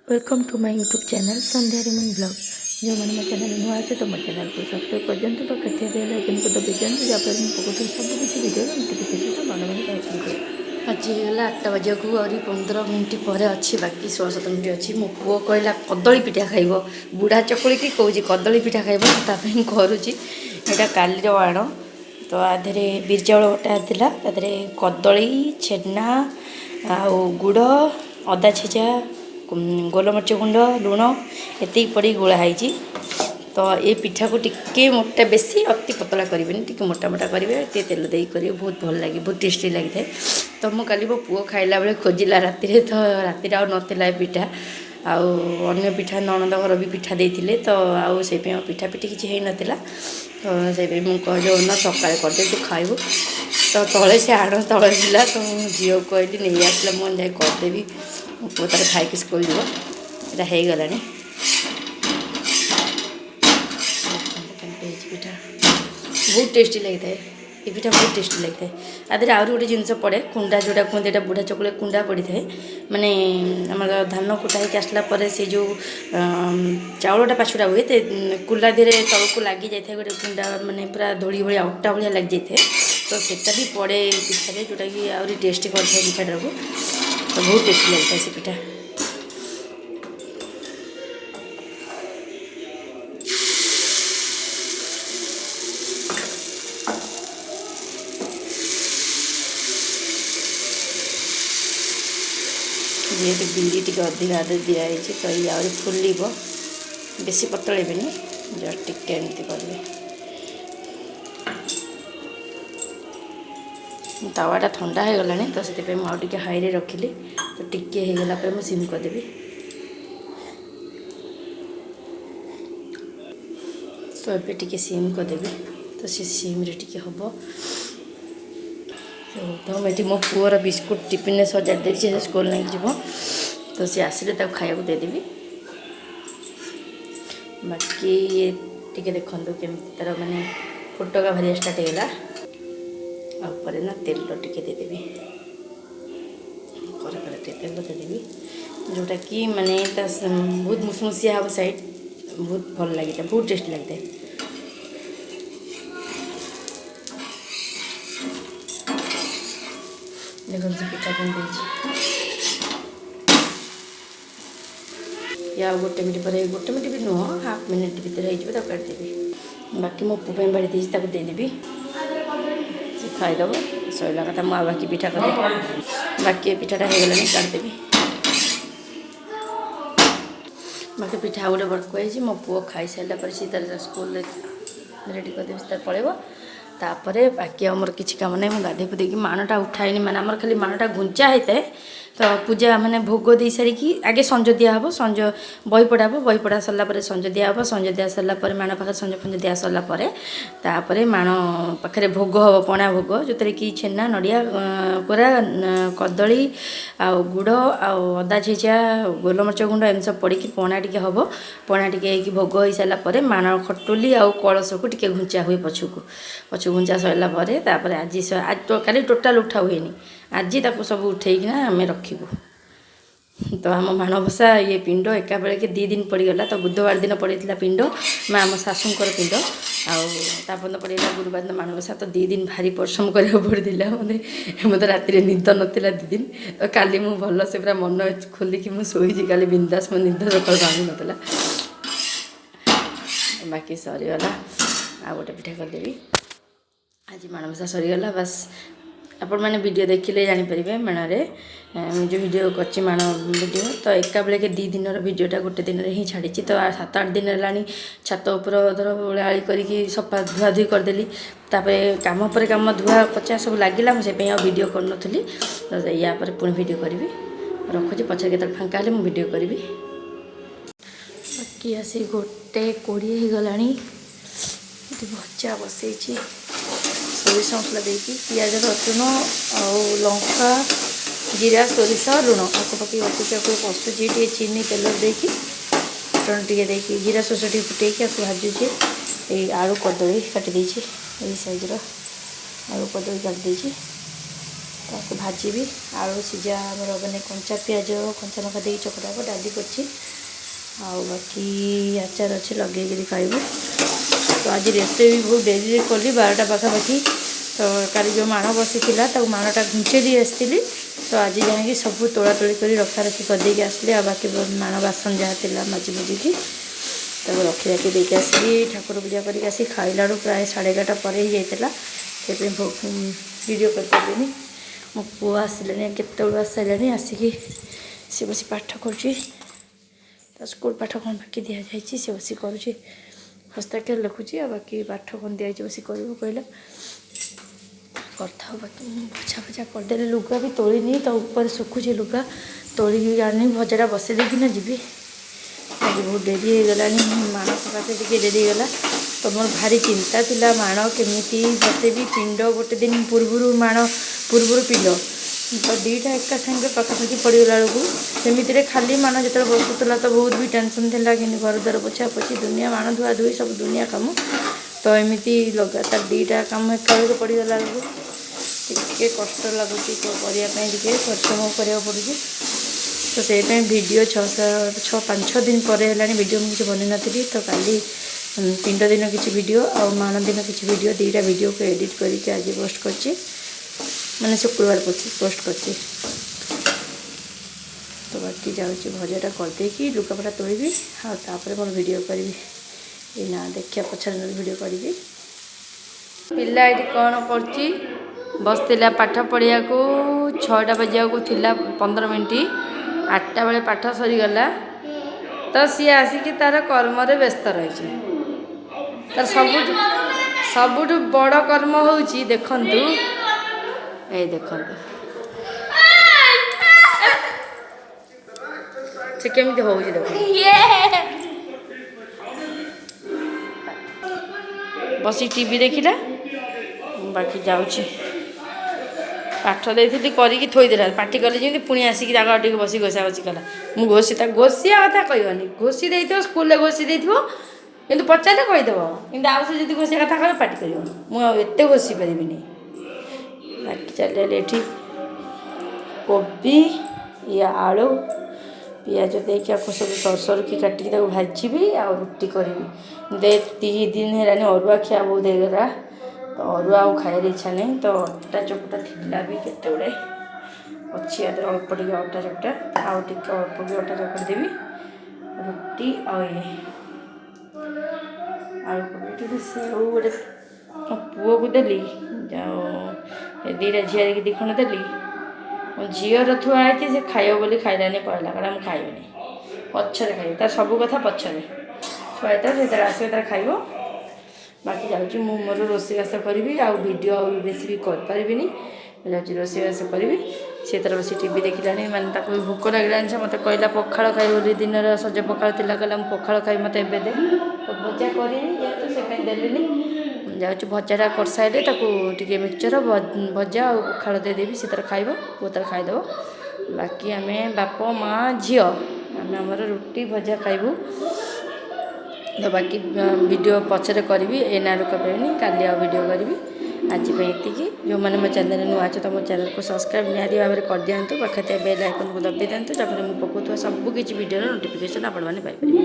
Welcome to my YouTube channel Sandhya रिमन blog. जो मैंने मो चैनल नुआ अच्छे तो मो चैनल को सब्सक्राइब कर दिखाते पाखे बेल आइकन को दबाई दिखाते जहाँफल मुझे पकड़ सब किसी वीडियो नोटिफिकेशन मन मन पाइबे। आज है 8टा बजे को आ 15 मिनट पर अच्छी बाकी 16-17 मिनट अच्छी मो पु कहला कदली पिठा खाइब बुढ़ा चकुड़ी की कौच कदली पिठा खाइब करुच्ची यहाँ काली आण तो आधे बिर चाउल बटा था कदली छेना आ गुड़ अदा छेचा गोलमरीच गुंड लुण ये पड़ी गोलाही तो ये पिठा को टिके मोटा बेसी अति पतला करेंगे टिके मोटा मोटा करेंगे टे तेल दे करेंगे बहुत भल लगे बहुत टेस्टी लगी था। तो मुझे काली मो पुओ खाइला बेले खोजिला राति तो राति आउ नाला पिठा आउ पिठा ननद घर भी पिठा देते तो आउ से पिठा पिठी किसी नाला तो से मुझे कहली न सकाଳେ करदे तू खाइबू तो तले से आड़ तले था तो झील को कहली नहीं आसला मुझे जाए करदेवी मो पु तार खाई स्कूल जीव यहाँ हो गलानी पिठा बहुत टेस्टी लगी था ये पिठा बहुत टेस्टी लगी था आदि आहरी गोटे जिनस पड़े कुंडा जोटा कहते हैं बुढ़ा चकुले कुंडा पड़ी था माने आम धान कुटा होकर आसला से जो चाउलटा पाछुड़ा हुए तो कुला धीरे तल को लगी जाए गोटे कुंडा माने पूरा धूली भाया अटा भाया लग जाए तो सेटा भी पड़े पिठा जोटा कि आहरी टेस्ट करता है पिठाटा को तो बहुत टेस्टी लगता है से पिठा। जेहेतु बिरी टी अधिक आदि दिखाई तो ये आहरी फुल बेसी पतलेबे जस्ट टिके एमती करेंगे। तावाटा ठंडा हो गला तो से मुझे हाई रे रखिली तो टिके हो गला मुझे सिम करदेवी तो ये टिके सिम करदेवी तो सी सिम रे टिके हम तो ये मो पुअर बिस्कुट टिफिन सजाड़ दे स्कूल नहीं जीव तो सी आसिले खाया देदेवी बाकी ये टिके देखो केमती तार माने फुटका भारी स्टार्ट होगा आपर ना तेल टिके देदेवी कर तेल देदेवी जोटा कि माने बहुत मुसमुसिया हम साइड बहुत भल लगी बहुत टेस्ट लगता है। देखो पिठा कौन या गोटे मिनट पर गोटे मिनट भी नुह हाफ मिनिट भितर हो काटदेवी बाकी मो पु बाड़ी देदेवी से खाईदेव सैला कथा मुझे बाकी पिठा कर बाकी पिठाटा हो गला काटदेवी बाकी पिठा गोटे बड़कुआई मो पु खाई सारा पर सी तार स्कूल रेडी करदेवी तार पलैब तापर बाकी आमर किसी काम ना मुझे गाधे पुधे माणटा उठाईनी मैंने आमर खाली माणटा गुंचा होता है तो पूजा मैंने भोग दे सारिकी आगे संज दिहब संज बही पढ़ा सरला संज दिहब संज दिया सरला माण पाखे संज फंज दिया सरलापर तापर माण पाखे भोग हम पणा भोग जो कि छेना नड़िया कोरा कदली आ गुड़ आदा छेचा गोलमरीच गुंड एम सब पड़ी पणा टे हम पणा टे भोग हो सारापर माण खटुली आ कलश को टे घुंचा हुए पछू घुंचा सरलापर आज तो काली टोटाल उठा हुए आज ताको सब उठेकिना आम रखू तो आम माणबसा ये पिंड एका बेले के 2 दिन पड़गला तो बुधवार दिन पड़ा पिंड मैं आम शाशुकर पिंड आपर पड़ा गुरुवार दिन माणबसा तो 2 दिन भारी परिश्रम करा पड़ा मत राति निद नाला 2 दिन तो काली मु भल से पूरा मन खोलिकी मुझे शोची काली बिंदास मो निद सकाल भांगी नाला बाकी सरीगला आ गोटे पिठा करदेवी आज माणबसा सरीगला बस आपण मैंने वीडियो देखिले जानीपर मेणारे जो वीडियो कर माण वीडियो तो एका बेले के 2 दिन वीडियोटा गोटे दिन ही छाड़ी तो 7-8 दिन है छात उपर धर ओलाड़ी करके सफा धुआ धुई करदेली काम पर काम धुआ पचा सब लगे मुझे वीडियो करनी तो या पुणी वीडियो करी रखुची पचार के फाँका हेल्ले मुझे वीडियो करी बाकी आसी 1:20 हो गला भजा बसई सोरिष मसला देकी पियाज रसुण आ लंका जीरा सोरिष लुण आको पकई बसुची आपको पशुची टे चीनी तेल देकी फुटण टे देखी जीरा सोस टे फुटेकी आपको भाजुचे ये आलू कदली काटी यही साइज्र आलू कदली काटी ତାକୁ ଭାଜିବି। ଆଳୁ ସିଝା ଆମର ମାନେ କଞ୍ଚା ପିଆଜ କଞ୍ଚା ଲଙ୍କା ଦେଇକି ଚକଟା ହବ। ଡାଲି କରିଛି ଆଉ ବାକି ଆଚାର ଅଛି ଲଗେଇକିରି ଖାଇବୁ। ତ ଆଜି ରୋଷେଇ ବି ବହୁତ ଡେରିରେ କଲି 12ଟା ପାଖାପାଖି। ତ କାଲି ଯେଉଁ ମାଣ ବସିଥିଲା ତାକୁ ମାଣଟା ଘୁଞ୍ଚେଇ ଦେଇ ଆସିଥିଲି। ତ ଆଜି ଯାଇକି ସବୁ ତୋଳାତୋଳି କରି ରଖାରଖି କରିଦେଇକି ଆସିଲି। ଆଉ ବାକି ମାଣ ବାସନ ଯାହା ଥିଲା ମାଜି ମୁଜିକି ତାକୁ ରଖି ଦେଇକି ଆସିକି ଠାକୁର ପୂଜା କରିକି ଆସି ଖାଇଲା ବେଳକୁ ପ୍ରାୟ 11:30 ପରେ ହେଇଯାଇଥିଲା। ସେଥିପାଇଁ ଭିଡ଼ିଓ କରିପାରିଲିନି। ମୋ ପୁଅ ଆସିଲାଣି କେତେବେଳୁ ଆସିଲାଣି। ଆସିକି ସେ ବସି ପାଠ କରୁଛି। ତା ସ୍କୁଲ ପାଠ କ'ଣ ବାକି ଦିଆଯାଇଛି ସେ ବସି କରୁଛି। ହସ୍ତାକ୍ଷର ଲେଖୁଛି। ଆଉ ବାକି ପାଠ କ'ଣ ଦିଆଯାଇଛି ବସି କରିବୁ କହିଲା କରିଥାଉ। ବାକି ମୁଁ ଭଜା କରିଦେଲି। ଲୁଗା ବି ତୋଳିନି ତା ଉପରେ ଶୁଖୁଛି ଲୁଗା ତୋଳିକି ଆଣିନି। ଭଜାଟା ବସେଇ ଦେଇକିନା ଯିବି। ଆଜି ବହୁତ ଡେରି ହେଇଗଲାଣି। ମାଣ ସକାଶେ ଟିକେ ଡେରି ହେଇଗଲା। ତ ମୋର ଭାରି ଚିନ୍ତା ଥିଲା ମାଣ କେମିତି ବସେଇବି। ପିଣ୍ଡ ଗୋଟେ ଦିନ ପୂର୍ବରୁ ମାଣ ପୂର୍ବରୁ ପିଣ୍ଡ ତ ଦୁଇଟା ଏକା ସାଙ୍ଗେ ପାଖାପାଖି ପଡ଼ିଗଲା ବେଳକୁ ସେମିତିରେ ଖାଲି ମାଣ ଯେତେବେଳେ ବସୁଥିଲା ତ ବହୁତ ବି ଟେନସନ୍ ଥିଲା। କିନ୍ତୁ ଘର ଦ୍ୱାର ପୋଛାପୋଛି ଦୁନିଆ ମାଣ ଧୁଆ ଧୁଇ ସବୁ ଦୁନିଆ କାମ। ତ ଏମିତି ଲଗାତାର ଦୁଇଟା କାମ ଏକାବେଳକୁ ପଡ଼ିଗଲା ବେଳକୁ ଟିକେ କଷ୍ଟ ଲାଗୁଛି। ତ କରିବା ପାଇଁ ଟିକେ ପରିଶ୍ରମ କରିବାକୁ ପଡ଼ୁଛି। ତ ସେଇପାଇଁ ଭିଡ଼ିଓ 5-6 ଦିନ ପରେ ହେଲାଣି ଭିଡ଼ିଓ ମୁଁ କିଛି ବନେଇନଥିଲି। ତ କାଲି ପିଣ୍ଡ ଦିନ କିଛି ଭିଡ଼ିଓ ଆଉ ମାଣ ଦିନ କିଛି ଭିଡ଼ିଓ ଦୁଇଟା ଭିଡ଼ିଓକୁ ଏଡ଼ିଟ୍ କରିକି ଆଜି ପୋଷ୍ଟ କରିଛି। ମାନେ ଶୁକ୍ରବାର ପୋଷ୍ଟ କରିଛି। ତ ବାକି ଯାଉଛି ଭଜାଟା କରିଦେଇକି ଲୁଗାପଟା ତୋଳିବି ଆଉ ତାପରେ ମୋର ଭିଡ଼ିଓ କରିବି। ଏଇନା ଦେଖିବା ପଛରେ ଭିଡ଼ିଓ କରିବି। ପିଲା ଏଠି କ'ଣ କରୁଛି ବସିଥିଲା ପାଠ ପଢ଼ିବାକୁ। 6ଟା ବାଜିବାକୁ ଥିଲା 15 ମିନିଟ୍। 8ଟା ବେଳେ ପାଠ ସରିଗଲା। ତ ସିଏ ଆସିକି ତାର କର୍ମରେ ବ୍ୟସ୍ତ ରହିଛି। ତାର ସବୁଠୁ ବଡ଼ କର୍ମ ହେଉଛି ଦେଖନ୍ତୁ ଏଇ ଦେଖନ୍ତୁ ସେ କେମିତି ହେଉଛି ଦେଖନ୍ତୁ। ବସି ଟିଭି ଦେଖିଲା। ବାକି ଯାଉଛି ପାଠ ଦେଇଥିଲି କରିକି ଥୋଇଦେଲା। ପାଟି କଲି ଯେମିତି ପୁଣି ଆସିକି ତାକୁ ଟିକେ ବସି ଘୋଷା କଲା। ମୁଁ ତାକୁ ଘୋଷିବା କଥା କହିବନି। ଘୋଷି ଦେଇଥିବ ସ୍କୁଲରେ ଘୋଷି ଦେଇଥିବ କିନ୍ତୁ ପଚାରିଲେ କହିଦେବ। କିନ୍ତୁ ଆଉ ସେ ଯଦି ଘୋଷିବା କଥା କହିବ ପାଟି କରିବ। ମୁଁ ଆଉ ଏତେ ଘୋଷି ପାରିବିନି। ବାକି ଚାଲିଲେ ଏଠି କୋବି ଇଏ ଆଳୁ ପିଆଜ ଦେଇକି ଆକୁ ସବୁ ସରୁସରୁକି କାଟିକି ତାକୁ ଭାଜିବି ଆଉ ରୁଟି କରିବି। 2 ଦିନ ହେଲାଣି ଅରୁଆ ଖିଆ ବହୁତ ହେଇଗଲା। ତ ଅରୁଆ ଆଉ ଖାଇବାର ଇଚ୍ଛା ନାହିଁ। ତ ଅଟା ଚକଟା ଥିଲା ବି କେତେବେଳେ ଅଛି। ଅଳ୍ପ ଟିକେ ଅଟା ଚକଟା ଆଉ ଟିକେ ଅଳ୍ପ ବି ଅଟା ଚକଟି ଦେବି। ରୁଟି ଆଉ ଆଳୁ କୋବି ସେଉ ଗୋଟେ ମୋ ପୁଅକୁ ଦେଲି। ଆଉ 2ଟା ଝିଆରୀକି 2 ଖଣ୍ଡ ଦେଲି। ମୋ ଝିଅର ଥୁଆ ହେଇଛି ସେ ଖାଇବ ବୋଲି ଖାଇଲାନି ପଳେଇଲା। କହିଲା ମୁଁ ଖାଇବିନି ପଛରେ ଖାଇବି। ତାର ସବୁ କଥା ପଛରେ ଥୁଆ ହେଇଥିବ। ସେ ତାର ଆସିବ ତାର ଖାଇବ। ବାକି ଯାଉଛି ମୁଁ ମୋର ରୋଷେଇବାସ କରିବି। ଆଉ ଭିଡ଼ିଓ ଆଉ ବେଶୀ ବି କରିପାରିବିନି। ଯାଉଛି ରୋଷେଇବାସ କରିବି। ସେ ତାର ବସି ଟିଭି ଦେଖିଲାଣି। ମାନେ ତାକୁ ବି ଭୋକ ଲାଗିଲାଣି। ସେ ମୋତେ କହିଲା ପଖାଳ ଖାଇବ ବୋଲି। ଦିନର ସଜ ପଖାଳ ଥିଲା। କହିଲା ମୁଁ ପଖାଳ ଖାଇବି ମୋତେ ଏବେ ଦେ। ଭଜା କରିନି ଯେହେତୁ ସେ ପାଇଁ ଦେଲିନି। ଯାଉଛି ଭଜାଟା କରିସାରିଲେ ତାକୁ ଟିକେ ମିକ୍ସଚର ଭଜା ଆଉ ପଖାଳ ଦେଇଦେବି। ସେ ତାର ଖାଇବ। ପୁଅ ତାର ଖାଇଦେବ। ବାକି ଆମେ ବାପ ମା' ଝିଅ ଆମେ ଆମର ରୁଟି ଭଜା ଖାଇବୁ। ତ ବାକି ଭିଡ଼ିଓ ପଛରେ କରିବି। ଏଇନା କରିପାରିବିନି। କାଲି ଆଉ ଭିଡ଼ିଓ କରିବି। ଆଜି ପାଇଁ ଏତିକି। ଯେଉଁମାନେ ମୋ ଚ୍ୟାନେଲରେ ନୂଆ ଅଛ ତ ମୋ ଚ୍ୟାନେଲକୁ ସବସ୍କ୍ରାଇବ୍ ନିହାତି ଭାବରେ କରିଦିଅନ୍ତୁ। ପାଖରେ ଥିବା ବେଲ୍ ଆଇକନ୍କୁ ଦବାଇ ଦିଅନ୍ତୁ। ଯାହାଫଳରେ ମୁଁ ପକାଉଥିବା ସବୁ କିଛି ଭିଡ଼ିଓର ନୋଟିଫିକେସନ୍ ଆପଣମାନେ ପାଇପାରିବେ।